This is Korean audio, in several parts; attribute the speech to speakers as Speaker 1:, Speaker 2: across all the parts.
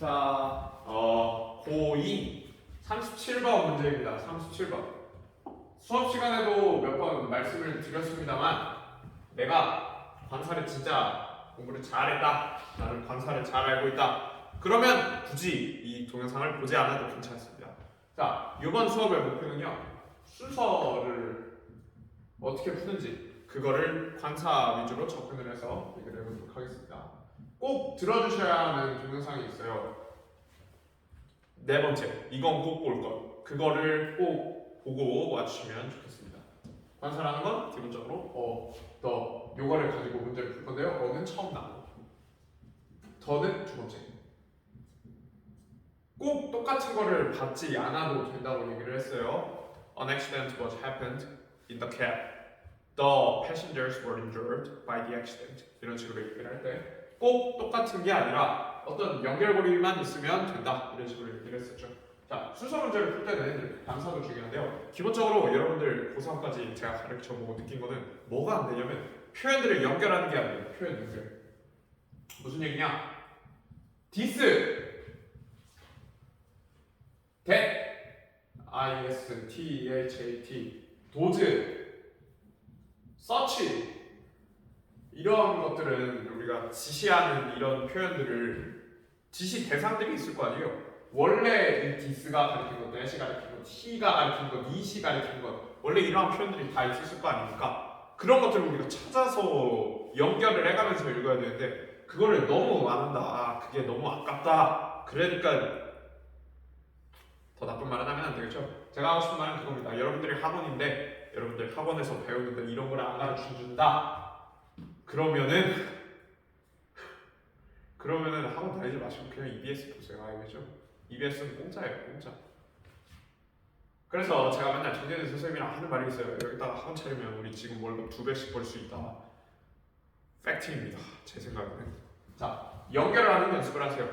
Speaker 1: 자, 고2 37번 문제입니다. 37번. 수업 시간에도 몇 번 말씀을 드렸습니다만 내가 관사를 진짜 공부를 잘했다. 나는 관사를 잘 알고 있다. 그러면 굳이 이 동영상을 보지 않아도 괜찮습니다. 자, 이번 수업의 목표는요. 순서를 어떻게 푸는지 그거를 관사 위주로 접근을 해서 얘기를 해보도록 하겠습니다. 꼭 들어주셔야 하는 동영상이 있어요. 네 번째, 이건 꼭 볼 것. 그거를 꼭 보고 와주시면 좋겠습니다. 관사라는 건 기본적으로 요거를 가지고 문제를 풀 건데요. 어는 처음 나오고 더는 두 번째. 꼭 똑같은 거를 받지 않아도 된다고 얘기를 했어요. An accident was happened in the cab. The passengers were injured by the accident. 이런 식으로 얘기를 할 때 꼭 똑같은 게 아니라 어떤 연결고리만 있으면 된다. 이런 식으로 얘기를 했었죠. 자, 순서 문제를 풀 때는 단서도 중요한데요. 기본적으로 여러분들 고3까지 제가 가르쳐보고 느낀 거는 뭐가 안 되냐면 표현들을 연결하는 게 아니에요. 표현 연결. 무슨 얘기냐? this, that, is, that, those, such 이런 것들은 우리가 지시하는 이런 표현들을 지시 대상들이 있을 거 아니에요. 원래 이 this가 가리킨 것, that이 가리킨 것, t가 가리킨 것, it이 가리킨 것 원래 이러한 표현들이 다 있을 거 아닙니까? 그런 것들을 우리가 찾아서 연결을 해가면서 읽어야 되는데 그거를 너무 안 한다. 그게 너무 아깝다. 그러니까 더 나쁜 말은 하면 안 되겠죠. 제가 하고 싶은 말은 그겁니다. 여러분들이 학원인데 여러분들 학원에서 배우는데 이런 걸 안 가르쳐준다. 그러면은 학원 다니지 마시고 그냥 EBS 보세요. 알겠죠? EBS는 공짜예요, 공짜. 그래서 제가 맨날 정재진 선생님이랑 하는 말이 있어요. 여기다가 학원 차리면 우리 지금 월급 2배씩 벌 수 있다. 팩트입니다. 제 생각에는. 자, 연결을 하는 연습을 하세요.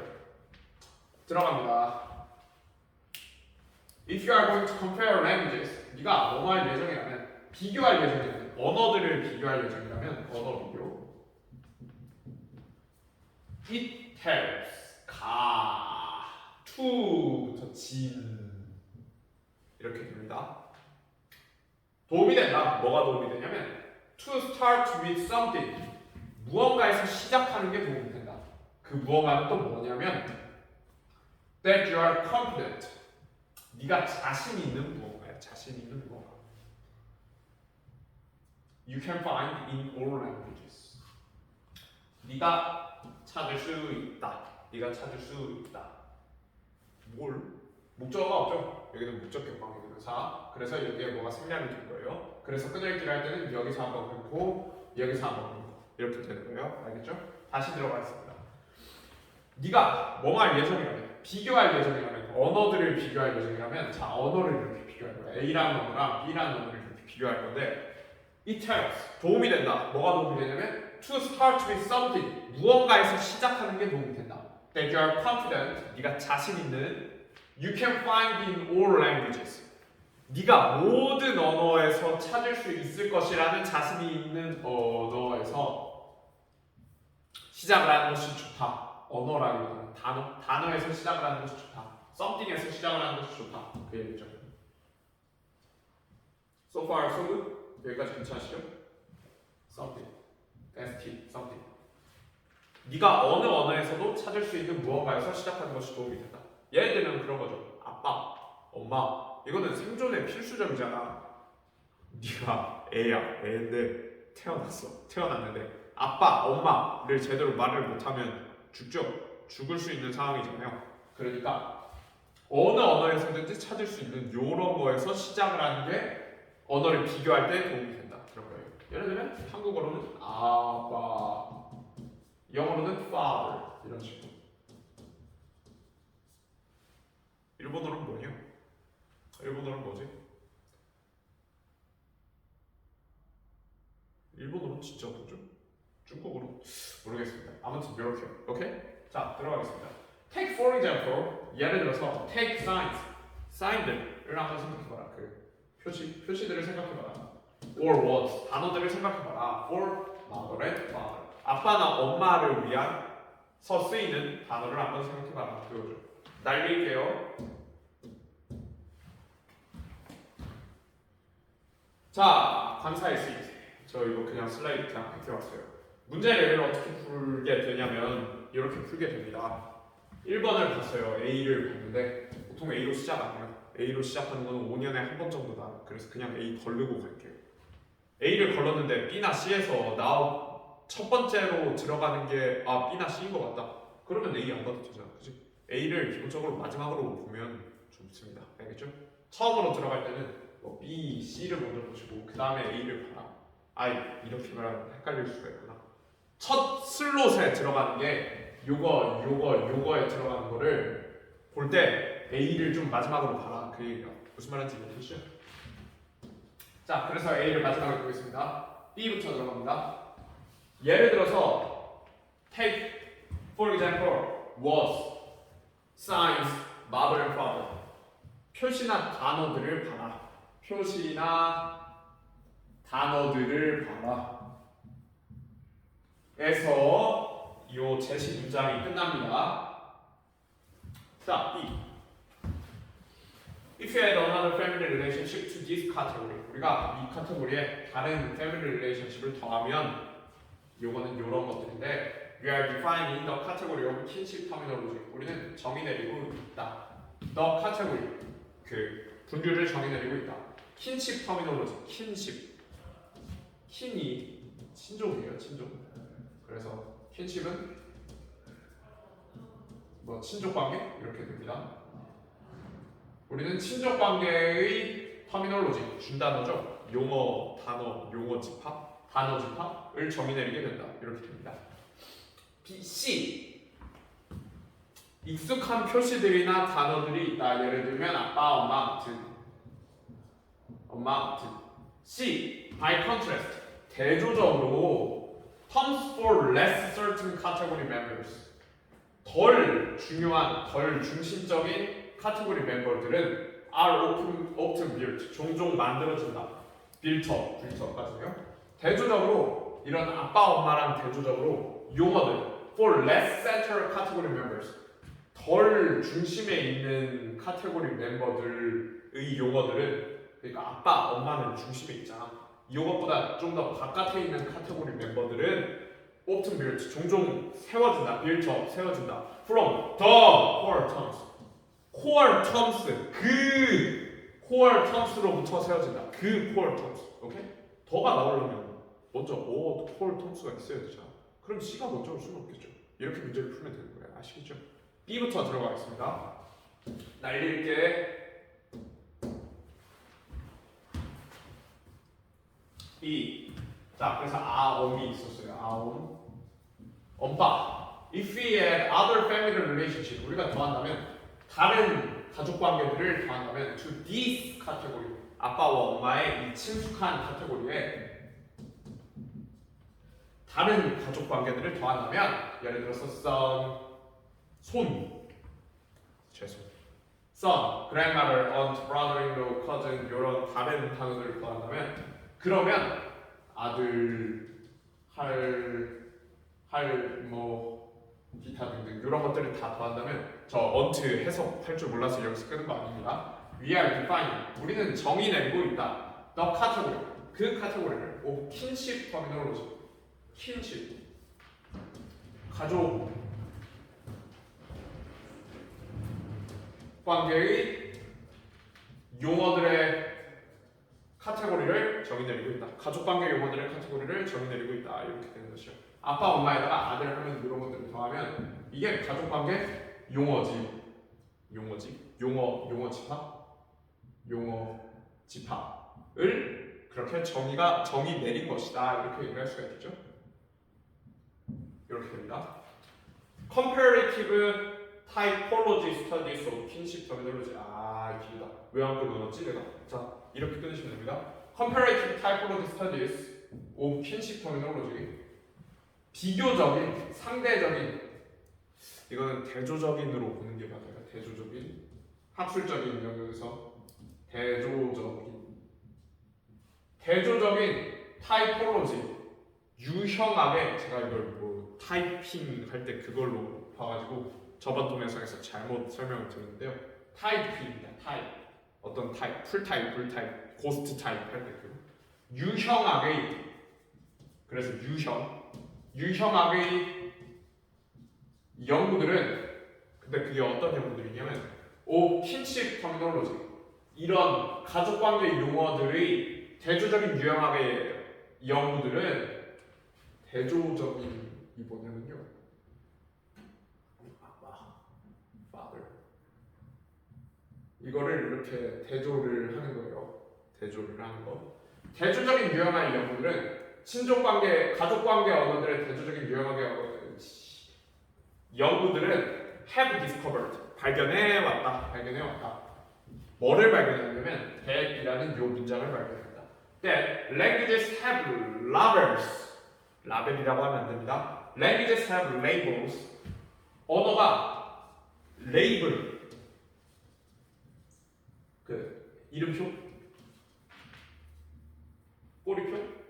Speaker 1: 들어갑니다. If you are going to compare languages, 네가 뭐뭐 할 예정이라면 비교할 예정이라면 언어들을 비교할 예정이라면 언어 비교. It helps to부터 진 이렇게 됩니다. 도움이 된다. 뭐가 도움이 되냐면 to start with something 무언가에서 시작하는 게 도움이 된다. 그 무언가는 또 뭐냐면 that you are confident 네가 자신 있는 무언가야. 자신 있는 무언가. You can find in all languages. 네가 찾을 수 있다. 네가 찾을 수 있다. 뭘? 목적어가 없죠. 여기는 목적 격방이거든요. 그래서 여기에 뭐가 생략이 될 거예요. 그래서 끈을기를 할 때는 여기서 한번 끊고 여기서 한번 끊고 이렇게 되는 거예요. 알겠죠? 다시 들어가겠습니다. 네가 뭐 할 예정이라면 비교할 예정이라면 언어들을 비교할 예정이라면 자 언어를 이렇게 비교할 거야. A라는 언어랑 B라는 언어를 이렇게 비교할 건데 It helps 도움이 된다. 뭐가 도움이 되냐면 to start with something 무언가에서 시작하는 게 도움이 된다. That you are confident 네가 자신 있는 You can find in all languages 네가 모든 언어에서 찾을 수 있을 것이라는 자신이 있는 언어에서 시작을 하는 것이 좋다. 언어라기보다는 단어에서 시작을 하는 것이 좋다. something에서 시작을 하는 것이 좋다. 그 얘기죠. So far so good? 여기까지 괜찮으시죠? something, ST, something. 네가 어느 언어에서도 찾을 수 있는 무언가에서 시작하는 것이 도움이 된다. 예를 들면 그런 거죠. 아빠, 엄마. 이거는 생존의 필수적이잖아. 네가 애야, 애인데 태어났는데 아빠, 엄마를 제대로 말을 못하면 죽죠. 죽을 수 있는 상황이잖아요. 그러니까 어느 언어에서든지 찾을 수 있는 이런 거에서 시작을 하는 게 언어를 비교할 때 도움이 된다. 그런 거예요. 예를 들면 한국어로는 아빠, 영어로는 father 이런 식으로. 일본어는 뭐냐? 일본어는 뭐지? 일본어는 진짜 뭐죠? 중국어로 모르겠습니다. 아무튼 이렇게. 오케이? 자 들어가겠습니다. Take for example 예를 들어서 take signs 사인들을 한번 생각해봐라. 그 표시들을 생각해봐라. or words 단어들을 생각해봐라. for mother and father 아빠나 엄마를 위한 쓰이는 단어를 한번 생각해봐라. 그거죠. 날릴게요. 자, 관사의 수익. 저 이거 그냥 슬라이드 그냥 베껴왔어요. 문제를 어떻게 풀게 되냐면 이렇게 풀게 됩니다. 1번을 봤어요. A를 봤는데 보통 A로 시작 안 해요. A로 시작하는 건 5년에 한 번 정도다. 그래서 그냥 A 걸르고 갈게요. A를 걸렀는데 B나 C에서 첫 번째로 들어가는 게 B나 C인 것 같다. 그러면 A 안 가도 되잖아. 그치? A를 기본적으로 마지막으로 보면 좋습니다. 알겠죠? 처음으로 들어갈 때는 B, C를 먼저 보시고 그 다음에 A를 봐라. 이렇게 말하면 헷갈릴 수가 있구나. 첫 슬롯에 들어가는 게 요거에 들어가는 거를 볼 때 A를 좀 마지막으로 봐라. 그 얘기가 무슨 말인지 이해되시죠? 자, 그래서 A를 마지막에 보겠습니다. B부터 들어갑니다. 예를 들어서 take for example was, science, mother and father. 표시나 단어들을 봐라. 표시나 단어들을 봐라. 에서 요 제시 문장이 끝납니다. 자, B. If you had another family relationship to this category, 우리가 이 카테고리에 다른 family relationship을 더하면 요거는 요런 것들인데 we are defining the category of kinship terminology. 우리는 정의 내리고 있다. The category, 그 분류를 정의 내리고 있다. kinship terminology, kinship. kin이 친족이에요, 친족. 그래서 kinship은 친족 관계 이렇게 됩니다. 우리는 친족 관계의 터미널로지, 준단어죠. 용어, 단어, 용어 집합, 단어 집합을 정의 내리게 된다. 이렇게 됩니다. B, C. 익숙한 표시들이나 단어들이 있다. 예를 들면 아빠, 엄마 같은. C. By contrast. 대조적으로 terms for less certain category members. 덜 중요한, 덜 중심적인 카테고리 멤버들은 are often built, 종종 만들어진다. built까지요. 대조적으로 이런 아빠 엄마랑 대조적으로 용어들 for less central category members, 덜 중심에 있는 카테고리 멤버들의 용어들은, 그러니까 아빠 엄마는 중심에 있잖아. 이것보다 좀 더 바깥에 있는 카테고리 멤버들은 often built, 종종 세워진다. built up, 세워진다. from the core terms, core terms, 그 core terms로부터 세워진다. 그 core terms, 오케이? 더가 나오려면 먼저 core terms가 있어야 되잖아. 그럼 C가 먼저 올 수는 없겠죠. 이렇게 문제를 풀면 되는 거예요. 아시겠죠? B부터 들어가겠습니다. 날릴게. B. 자, 그래서 엄이 있었어요. 엄빠. If we had other family relationship, 우리가 더한다면 다른 가족 관계들을 더한다면 to this category, 아빠와 엄마의 이 친숙한 카테고리에 다른 가족 관계들을 더한다면, 예를 들어서 son, grandmother, aunt, brother-in-law, cousin 이런 다른 단어들을 더한다면, 그러면 아들, 기타 등등 이런 것들을 다 더한다면, 저 언트 해석할 줄 몰라서 여기서 끄는 거 아닙니다. We are defining, 우리는 정의 내리고 있다. The category, 그 카테고리를 of kinship terminology, kinship, 가족 관계의 용어들의 카테고리를 정의 내리고 있다. 가족 관계 용어들의 카테고리를 정의 내리고 있다. 이렇게 되는 것이죠. 아빠, 엄마에다가 아들 하면 이런 것들을 더하면 이게 가족 관계 용어 집합을 그렇게 정의 내린 것이다. 이렇게 얘기할 수가 있겠죠. 이렇게 됩니다. Comparative typology studies of kinship terminology. 길다. 왜 안 끊어놨지 내가? 자, 이렇게 끊으시면 됩니다. Comparative typology studies of kinship terminology. 비교적인, 상대적인, 이거는 대조적인으로 보는 게 맞아요. 대조적인, 학술적인 영역에서 대조적인 타이폴로지, 유형학의, 제가 이걸 타이핑 할 때 그걸로 봐가지고 저번 동영상에서 잘못 설명을 드렸는데요. 타입입니다. 타입. 어떤 타입, 풀타입, 불타입, 고스트 타입 할 때 그 유형악의 그래서 유형악의 연구들은 근데 그게 어떤 연구들이냐면 킨십 터미놀로지 이런 가족관계 용어들의 대조적인 유형학의 연구들은 대조적인 이 뭐냐면요. father 이거를 이렇게 대조를 하는 거예요. 대조를 하는 거. 대조적인 유형학의 연구들은 친족관계, 가족관계 언어들의 대조적인 유형학의 연구들은 have discovered 발견해왔다. 뭐를 발견했냐면 that이라는 요 문장을 발견했다. That languages have labels. 라벨이라고 하면 안 됩니다. Languages have labels. 언어가 레이블 그 이름표, 꼬리표.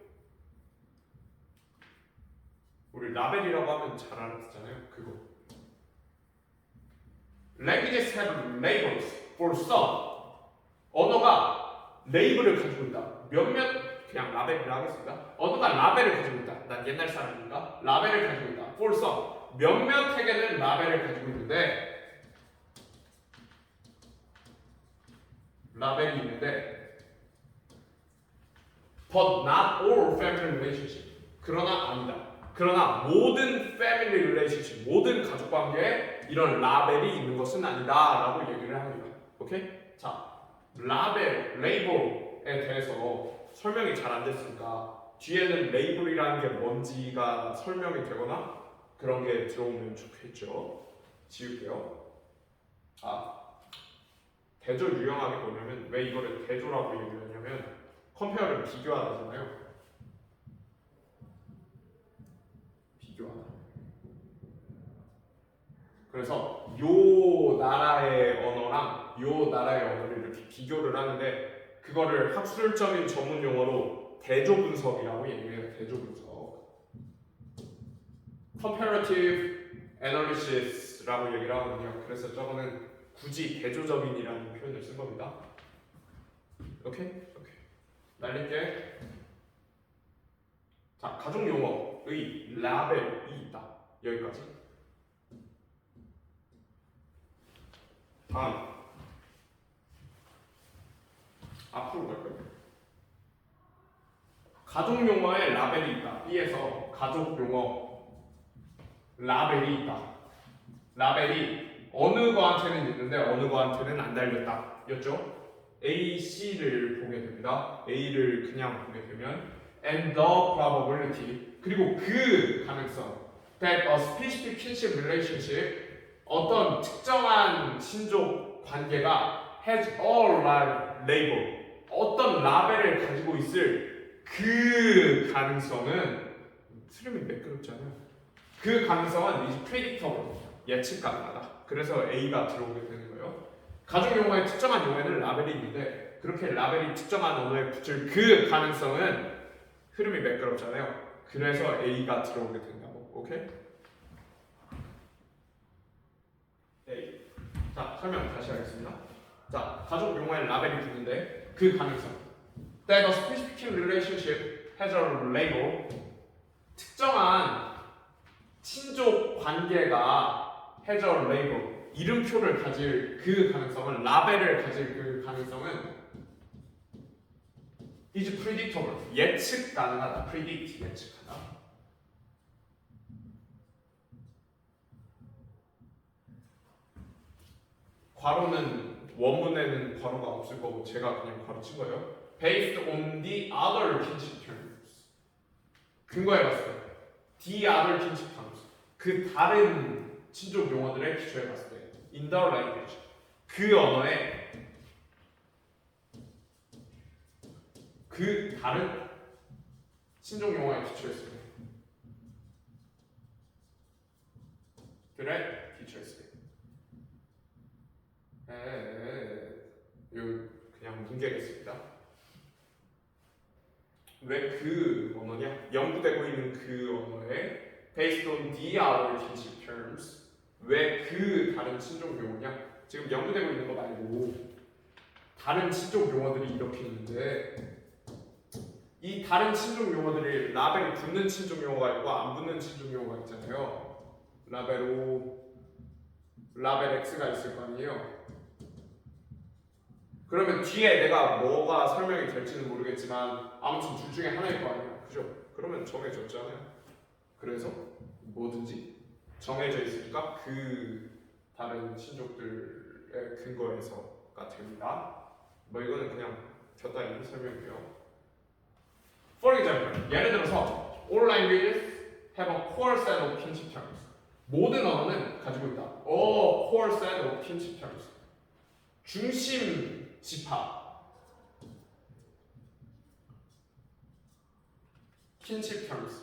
Speaker 1: 우리 라벨이라고 하면 잘 알아듣잖아요. 그거. Languages have labels for some. 언어가 레이블을 가지고 있다. 몇몇 그냥 라벨이라 하겠습니다. 언어가 라벨을 가지고 있다. 난 옛날 사람이니까 라벨을 가지고 있다. For some. 몇몇에게는 라벨을 가지고 있는데 라벨이 있는데 but not all family relationship. 그러나 아니다. 그러나 모든 family relationship, 모든 가족 관계에 이런 라벨이 있는 것은 아니다라고 얘기를 합니다. 오케이? 자, 라벨, 레이블에 대해서 설명이 잘 안 됐으니까 뒤에는 레이블이라는 게 뭔지가 설명이 되거나 그런 게 들어오면 좋겠죠. 지울게요. 대조 유형학이 뭐냐면 왜 이거를 대조라고 얘기하냐면 컴페어를 비교하잖아요. 비교하다. 그래서 요 나라의 언어랑 요 나라의 언어를 이렇게 비교를 하는데 그거를 학술적인 전문 용어로 대조 분석이라고 얘기해요. 대조 분석. comparative analysis라고 얘기를 하거든요. 그래서 저거는 굳이 대조적인이라는 표현을 쓴 겁니다. 오케이? 날릴게. 자, 가족 용어의 라벨이 있다. 여기까지. 다음. 앞으로 갈까요? 가족 용어에 라벨이 있다. B에서 가족 용어 라벨이 있다. 라벨이 어느 거한테는 있는데 어느 거한테는 안 달렸다. 였죠? A, C를 보게 됩니다. A를 그냥 보게 되면 and the probability 그리고 그 가능성 that a specific kinship relationship 어떤 특정한 친족 관계가 has a label 어떤 라벨을 가지고 있을 그 가능성은 트림이 매끄럽잖아요. 그 가능성은 is predictable 예측 가능하다. 그래서 A가 들어오게 되는 거예요. 가족 용어의 특정한 용어에는 라벨이 있는데 그렇게 라벨이 특정한 언어에 붙을 그 가능성은 흐름이 매끄럽잖아요. 그래서 A가 들어오게 된다고. 오케이? A. 자, 설명 다시 하겠습니다. 자, 가족 용어에 라벨이 붙는데 그 가능성. That a specific relationship has a label. 특정한 친족 관계가 has a label. 이름표를 가질 그 가능성은 라벨을 가질 그 가능성은 is predictable 예측 가능하다. predict 예측하다. 괄호는 원문에는 괄호가 없을 거고 제가 그냥 괄호 친 거예요. Based on the other kinship terms 근거해 봤어요. The other kinship terms 그 다른 친족 용어들의 기초에 봤을 때 in the language 그 언어에 그 다른 친족 용어에 기초했을 때 들에 기초했을 때 이거 그냥 문제겠습니다. 왜 그 언어냐? 연구되고 있는 그 언어에 based on the other kinship terms. 왜 그 다른 친족 용어냐? 지금 연구되고 있는 거 말고 다른 친족 용어들이 이렇게 있는데 이 다른 친족 용어들이 라벨이 붙는 친족 용어가 있고 안 붙는 친족 용어가 있잖아요. 라벨 O, 라벨 X가 있을 거 아니에요. 그러면 뒤에 내가 뭐가 설명이 될지는 모르겠지만 아무튼 둘 중에 하나일 거 아니에요. 그죠? 그러면 정해졌잖아요. 그래서 뭐든지 정해져 있으니까 그 다른 친족들의 근거에서가 됩니다. 뭐 이거는 그냥 곁다 있는 설명이에요. For example, 예를 들어서 all languages have a core set of kinship terms. 모든 언어는 가지고 있다. A core set of kinship terms. 중심 집합. kinship terms.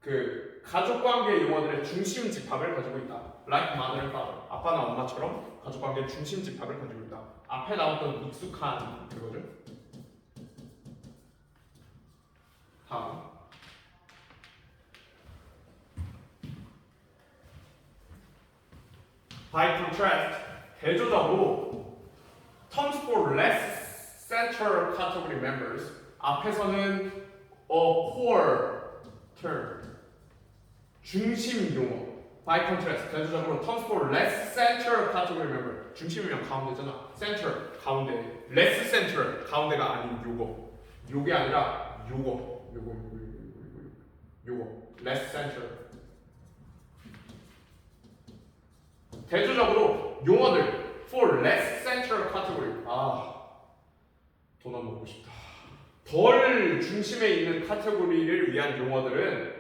Speaker 1: 그 가족관계 용어들의 중심 집합을 가지고 있다. Like mother and father. 아빠나 엄마처럼 가족관계의 중심 집합을 가지고 있다. 앞에 나왔던 익숙한 그거죠. 다음. By contrast, 대조적으로 terms for less central category members 앞에서는 a core term 중심 용어. By contrast, 대조적으로 terms for less central category member 중심이면 가운데잖아. center 가운데, less central 가운데가 아닌 요거. 요게 아니라 요거 less central. 대조적으로 용어들 for less central category. 도넛 먹고 싶다. 덜 중심에 있는 카테고리를 위한 용어들은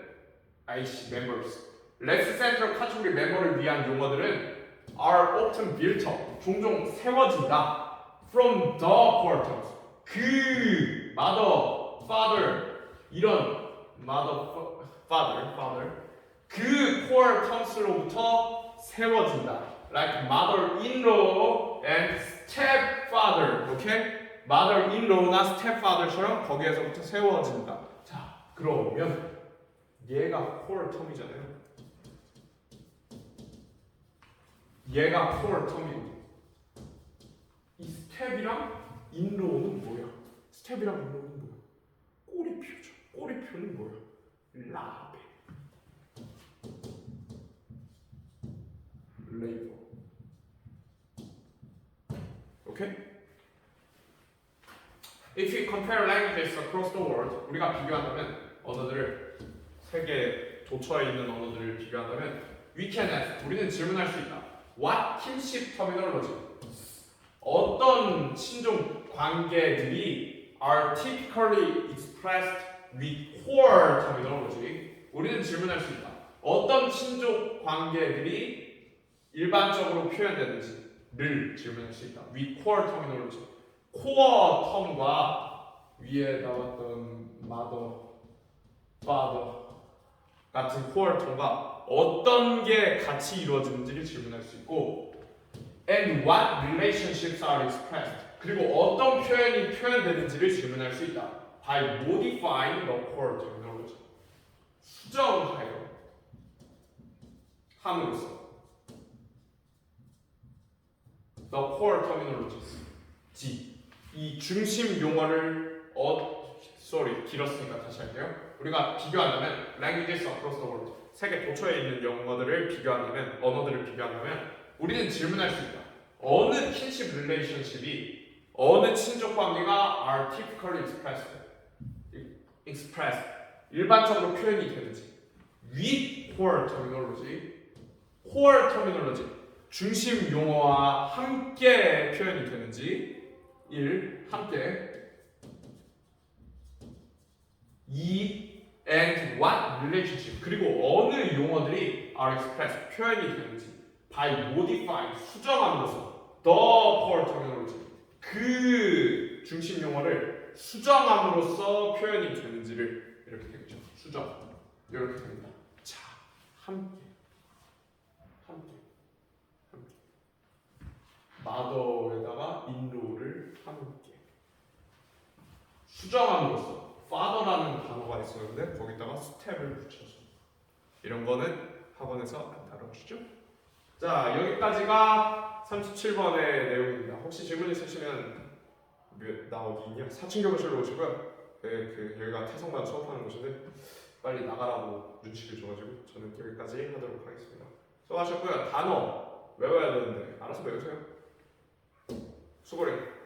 Speaker 1: members. less central category 멤버를 위한 용어들은 are often built up. 종종 세워진다. from the core terms. 그 mother, father 이런 mother, father 그 core terms로부터 세워진다. Like mother-in-law and stepfather. 오케이? mother-in-law나 stepfather처럼 거기에서부터 세워진다. 자, 그러면 얘가 core term이잖아요. 얘가 core term이고 이 step이랑 in-law는 뭐야? step이랑 in-law는 뭐야? 꼬리표죠. 꼬리표는 뭐야? 라벨. 레이버. 오케이? If we compare languages across the world, 우리가 비교한다면 언어들을 세계 도처에 있는 언어들을 비교한다면 we can ask, 우리는 질문할 수 있다. What kinship terminology? 어떤 친족 관계들이 are typically expressed with core terminology? 우리는 질문할 수 있다. 어떤 친족 관계들이 일반적으로 표현되는지를 질문할 수 있다. with core terminology. 코어 텀과 위에 나왔던 mother, father 같은 코어 텀과 어떤 게 같이 이루어지는지를 질문할 수 있고 and what relationships are expressed 그리고 어떤 표현이 표현되는지를 질문할 수 있다. by modifying the core terminology 수정하여 함으로써 the core terminologies 이 중심 용어를 길었으니까 다시 할게요. 우리가 비교한다면 languages across the world 세계 도처에 있는 영어들을 비교한다면 언어들을 비교한다면 우리는 질문할 수 있다. 어느 kinship relationship이 어느 친족 관계가 are typically expressed 일반적으로 표현이 되는지 with core terminology 중심 용어와 함께 표현이 되는지 함께 and what relationship 그리고 어느 용어들이 are expressed 표현이 되는지 by modifying 수정함으로써 the core terminology 그 중심 용어를 수정함으로써 표현이 되는지를 이렇게 되겠죠. 수정 이렇게 됩니다. 자, 함께 mother에다가 inlaw를 함께 수정함으로써 father라는 단어가 있었는데 거기다가 step을 붙여서 이런 거는 학원에서 안 다뤄주죠. 자, 여기까지가 37번의 내용입니다. 혹시 질문 있으시면 나 어디 있냐? 4층 교무실로 오시고요. 여기가 태성반 수업하는 곳인데 빨리 나가라고 눈치를 줘가지고 저는 여기까지 하도록 하겠습니다. 수고하셨고요. 단어 외워야 되는데 알아서 외우세요. 수고해.